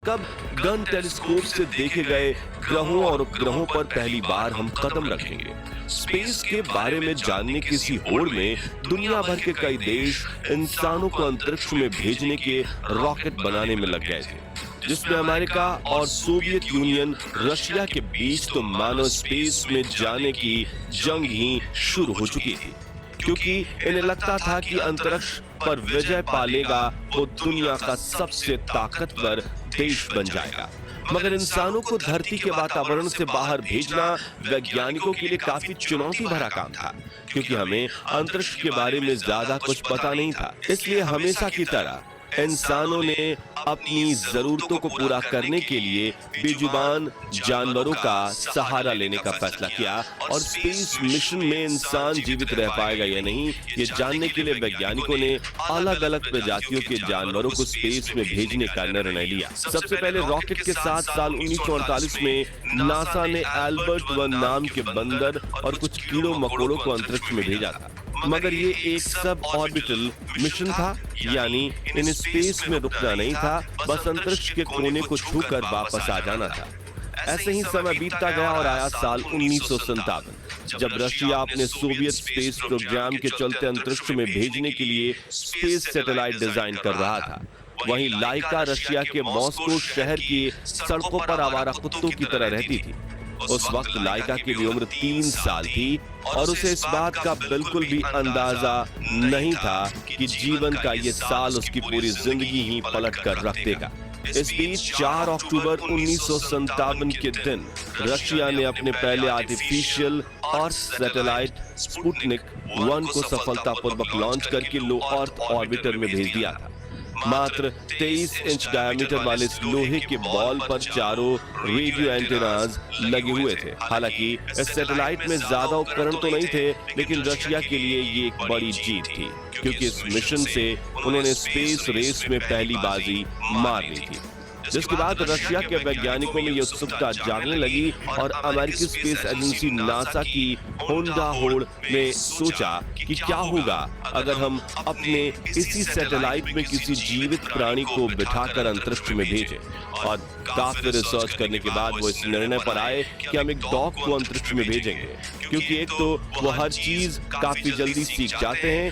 कब gun telescope से देखे गए ग्रहों और उपग्रहों पर पहली बार हम कदम रखेंगे। स्पेस के बारे में जानने की इसी होड़ में दुनिया भर के कई देश इंसानों को अंतरिक्ष में भेजने के रॉकेट बनाने में लग गए थे, जिसमें अमेरिका और सोवियत यूनियन रशिया के बीच तो मानो स्पेस में जाने की जंग ही शुरू हो चुकी थी, क्योंकि इन्हें लगता था कि अंतरिक्ष पर विजय पालेगा वो दुनिया का सबसे ताकतवर देश बन जाएगा। मगर इंसानों को धरती के वातावरण से बाहर भेजना वैज्ञानिकों के लिए काफी चुनौती भरा काम था, क्योंकि हमें अंतरिक्ष के बारे में ज्यादा कुछ पता नहीं था। इसलिए हमेशा की तरह इंसानों ने अपनी जरूरतों को पूरा करने के लिए बेजुबान जानवरों का सहारा लेने का फैसला किया और स्पेस मिशन में इंसान जीवित रह पाएगा या नहीं, ये जानने के लिए वैज्ञानिकों ने अलग अलग प्रजातियों के जानवरों को स्पेस में भेजने का निर्णय लिया। सबसे पहले रॉकेट के साथ साल 1948 में नासा ने एल्बर्ट 1 नाम के बंदर और कुछ कीड़ों मकोड़ों को अंतरिक्ष में भेजा था, मगर ये एक सब ऑर्बिटल मिशन था, यानी इन स्पेस में रुकना नहीं था, बस अंतरिक्ष के कोने को छूकर वापस आ जाना था। ऐसे ही समय बीतता गया और आया साल 1957, जब रशिया अपने सोवियत स्पेस प्रोग्राम के चलते अंतरिक्ष में भेजने के लिए स्पेस सैटेलाइट डिजाइन कर रहा था। वहीं लाइका रशिया के मॉस्को शहर की सड़कों पर आवारा कुत्तों की तरह रहती थी। उस वक्त लाइका की भी उम्र 3 साल थी और उसे इस बात का बिल्कुल भी अंदाजा नहीं था कि जीवन का ये साल उसकी पूरी जिंदगी ही पलट कर रख देगा। इस बीच 4 अक्टूबर 1957 के दिन रशिया ने अपने पहले आर्टिफिशियल अर्थ सैटेलाइट स्पुतनिक 1 को सफलतापूर्वक लॉन्च करके लो अर्थ ऑर्बिटर में भेज दिया था। मात्र 23 इंच डायमीटर वाले इस लोहे के बॉल पर चारों रेडियो एंटेनाज लगे हुए थे। हालांकि इस सैटेलाइट में ज्यादा उपकरण तो नहीं थे, लेकिन रशिया के लिए ये एक बड़ी जीत थी, क्योंकि इस मिशन से उन्होंने स्पेस रेस में पहली बाजी मार ली थी। जिसके बाद रशिया के वैज्ञानिकों में ये उत्सुकता जागने लगी और अमेरिकी स्पेस एजेंसी नासा की होंडा होड़ ने सोचा कि क्या होगा अगर हम अपने इसी सैटेलाइट में किसी जीवित प्राणी को बिठाकर अंतरिक्ष में भेजें। और काफी रिसर्च करने के बाद वो इस निर्णय पर आए कि हम एक डॉग को अंतरिक्ष में भेजेंगे, क्योंकि एक तो वो हर चीज काफी जल्दी सीख जाते हैं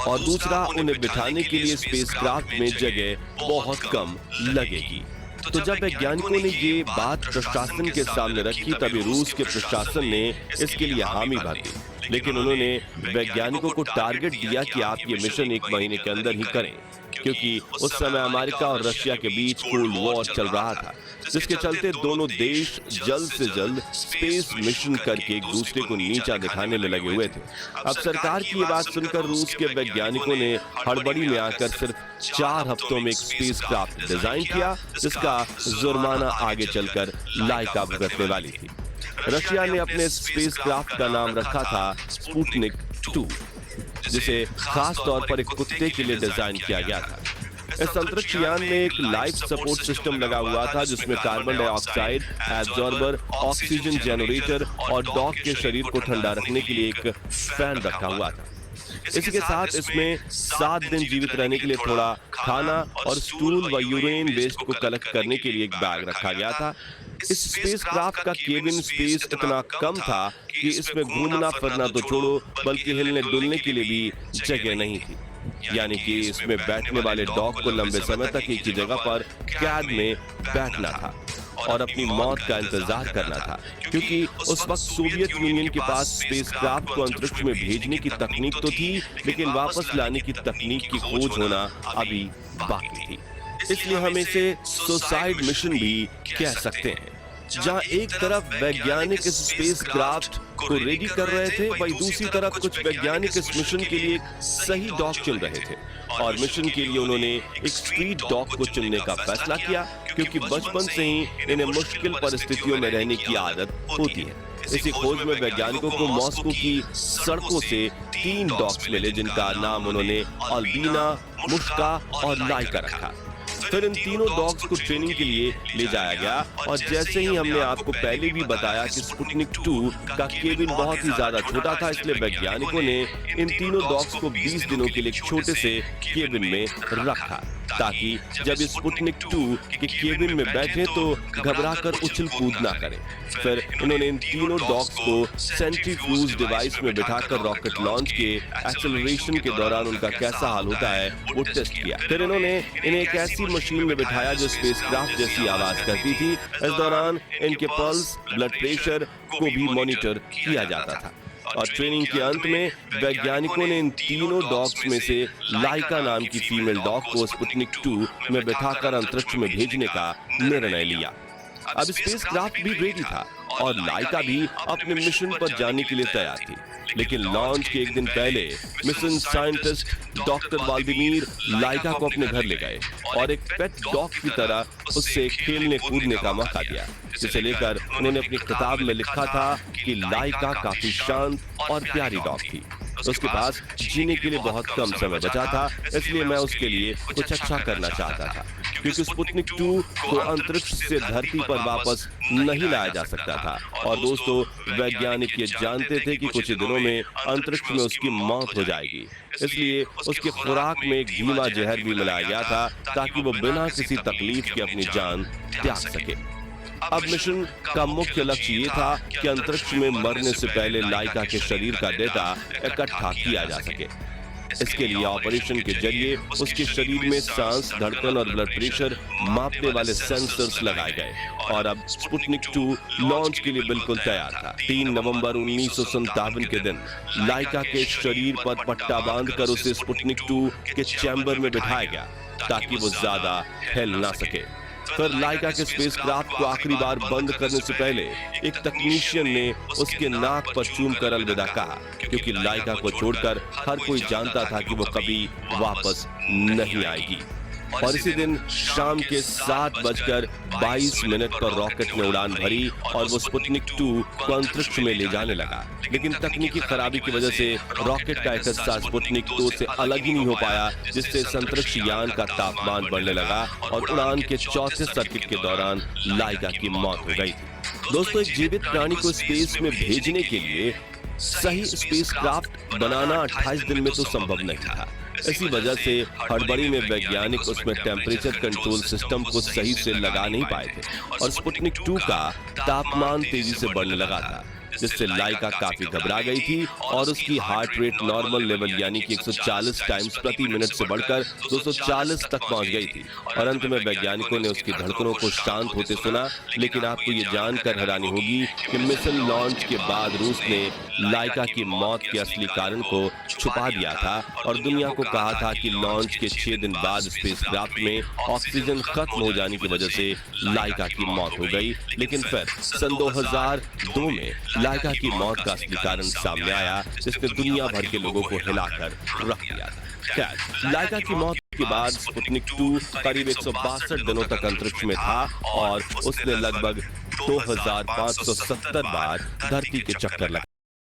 और दूसरा उन्हें बिठाने के लिए स्पेसक्राफ्ट में जगह बहुत कम लगेगी। तो जब वैज्ञानिकों ने ये बात प्रशासन के सामने रखी, तभी रूस के प्रशासन ने इसके लिए हामी भर दी, लेकिन उन्होंने वैज्ञानिकों को टारगेट दिया कि आप ये मिशन 1 महीने के अंदर ही करें, क्योंकि उस समय अमेरिका और रशिया के बीच कोल्ड वॉर चल रहा था, जिसके चलते दोनों देश जल्द से जल्द स्पेस मिशन करके एक दूसरे को नीचा दिखाने में लगे हुए थे। अब सरकार की ये बात सुनकर रूस के वैज्ञानिकों ने हड़बड़ी में आकर सिर्फ 4 हफ्तों में एक स्पेसक्राफ्ट डिजाइन किया, जिसका जुर्माना आगे चलकर लाइका भुगतने वाली थी। रशिया ने अपने स्पेसक्राफ्ट का नाम रखा था स्पुतनिक 2, जिसे खास तौर पर एक कुत्ते के लिए डिजाइन किया गया था। इस अंतरिक्ष यान में एक लाइफ सपोर्ट सिस्टम लगा हुआ था, जिसमें carbon dioxide absorber, oxygen generator और डॉग के शरीर को ठंडा रखने के लिए एक फैन रखा हुआ था। इसी के साथ इसमें 7 दिन जीवित रहने के लिए थोड़ा खाना और स्टूल व यूरेन वेस्ट को कलेक्ट करने के लिए एक बैग रखा गया था। इस स्पेसक्राफ्ट का केबिन स्पेस इतना कम था कि इसमें घूमना फिरना तो छोड़ो, बल्कि हिलने डुलने के लिए भी जगह नहीं थी, यानी कि इसमें बैठने वाले डॉग को लंबे समय तक एक ही जगह पर कैद में बैठना था और अपनी मौत का इंतजार करना था, क्योंकि उस वक्त सोवियत यूनियन के पास स्पेसक्राफ्ट को अंतरिक्ष में भेजने की तकनीक तो थी, लेकिन वापस लाने की तकनीक की खोज होना अभी बाकी थी। इसलिए हम इसे सुसाइड मिशन भी कह सकते हैं। जहां एक तरफ वैज्ञानिक इस स्पेसक्राफ्ट को रेडी कर रहे थे, वहीं दूसरी तरफ कुछ वैज्ञानिक इस मिशन के लिए एक सही डॉग चुन रहे थे, और मिशन के लिए उन्होंने एक स्ट्रीट डॉग को चुनने का फैसला किया, क्योंकि बचपन से ही इन्हें मुश्किल परिस्थितियों में रहने की आदत होती है। इसी खोज में वैज्ञानिकों को मॉस्को की सड़कों से 3 डॉग्स मिले, जिनका नाम उन्होंने अल्बीना, मुश्का और लाइका रखा। फिर इन तीनों डॉग्स को ट्रेनिंग के लिए ले जाया गया और जैसे ही हमने आपको पहले भी बताया कि स्पुतनिक 2 का केबिन बहुत ही ज्यादा छोटा था, इसलिए वैज्ञानिकों ने इन तीनों डॉग्स को 20 दिनों के लिए एक छोटे से केबिन में रखा ताकि जब ये स्पुतनिक 2 के केबिन में बैठे तो घबराकर उछल कूद ना करें। फिर इन्होंने इन तीनों डॉग्स को सेंट्रीफ्यूज डिवाइस में बिठाकर रॉकेट लॉन्च के एक्सेलरेशन के दौरान उनका कैसा हाल होता है वो टेस्ट किया। फिर इन्होंने इन्हें एक ऐसी मशीन में बिठाया जो स्पेसक्राफ्ट जैसी आवाज करती थी। इस दौरान इनके पल्स, ब्लड प्रेशर को भी मॉनिटर किया जाता था और ट्रेनिंग के अंत में वैज्ञानिकों ने इन तीनों डॉग्स में से लाइका नाम की फीमेल डॉग को स्पुतनिक 2 में बिठाकर अंतरिक्ष में भेजने का निर्णय लिया। अब स्पेसक्राफ्ट भी रेडी था और लाइका भी अपने मिशन पर जाने के लिए तैयार थी, लेकिन लॉन्च के एक दिन पहले मिशन साइंटिस्ट डॉक्टर वाल्दिमीर लाइका को अपने घर ले गए और एक पेट डॉग की तरह उससे खेलने कूदने का मौका दिया, जिसे लेकर उन्होंने अपनी किताब में लिखा था कि लाइका काफी शांत और प्यारी डॉग थी। उसके पास जीने के लिए बहुत कम समय बचा था, इसलिए मैं उसके लिए कुछ अच्छा करना चाहता था, क्योंकि स्पुतनिक 2 को अंतरिक्ष से धरती पर वापस नहीं लाया जा सकता था और दोस्तों वैज्ञानिक ये जानते थे कि कुछ दिनों में अंतरिक्ष में उसकी मौत हो जाएगी, इसलिए उसकी खुराक में एक धीमा जहर भी मिलाया गया था ताकि वो बिना किसी तकलीफ के अपनी जान त्याग सके। अब मिशन का मुख्य लक्ष्य ये था कि अंतरिक्ष में मरने से पहले लाइका के शरीर का डेटा इकट्ठा किया जा सके। इसके लिए ऑपरेशन के जरिए उसके शरीर में सांस, धड़कन और ब्लड प्रेशर मापने वाले सेंसर्स लगाए गए और अब स्पुतनिक 2 लॉन्च के लिए बिल्कुल तैयार था। 3 नवंबर 1957 के दिन लाइका के शरीर पर पट्टा बांधकर उसे स्पुतनिक 2 के चैम्बर में बिठाया गया ताकि वो ज्यादा हिल ना सके। फिर लाइका के स्पेसक्राफ्ट को आखिरी बार बंद करने से पहले एक तकनीशियन ने उसके नाक पर चूमकर अलविदा कहा, क्योंकि लाइका को छोड़कर हर कोई जानता था कि वो कभी वापस नहीं आएगी। और इसी दिन शाम के 7:22 पर रॉकेट ने उड़ान भरी और वो स्पुतनिक 2 को अंतरिक्ष में ले जाने लगा, लेकिन तकनीकी खराबी की वजह से रॉकेट का एक हिस्सा स्पुतनिक 2 से अलग ही नहीं हो पाया, जिससे अंतरिक्ष यान का तापमान बढ़ने लगा और उड़ान के चौथे सर्किट के दौरान लाइका की मौत हो गई थी। दोस्तों, एक जीवित प्राणी को स्पेस में भेजने के लिए सही स्पेसक्राफ्ट बनाना 28 दिन में तो संभव नहीं था। इसी वजह से हड़बड़ी में वैज्ञानिक उसमें टेम्परेचर कंट्रोल सिस्टम को सही से लगा नहीं पाए थे और स्पुतनिक 2 का तापमान तेजी से बढ़ने लगा था, जिससे लाइका काफी घबरा गई थी और उसकी हार्ट रेट नॉर्मल लेवल यानी कि 140 टाइम्स प्रति मिनट से बढ़कर 240 तक पहुंच गई थी और अंत में वैज्ञानिकों ने उसकी धड़कनों को शांत होते सुना। लेकिन आपको ये जानकर हैरानी होगी कि मिशन लॉन्च के बाद रूस ने लाइका की मौत के असली कारण को छुपा दिया था और दुनिया को कहा था कि लॉन्च के 6 दिन बाद स्पेसक्राफ्ट में ऑक्सीजन खत्म हो जाने की वजह से लाइका की मौत हो गई। लेकिन फिर सन 2002 में लाइका की मौत का असली कारण सामने आया, जिसने दुनिया भर के लोगों को हिलाकर रख दिया था। खैर, लाइका की मौत के बाद स्पुतनिक 2 करीब 162 दिनों तक अंतरिक्ष में था और उसने लगभग 2570 बार धरती के चक्कर लगाए।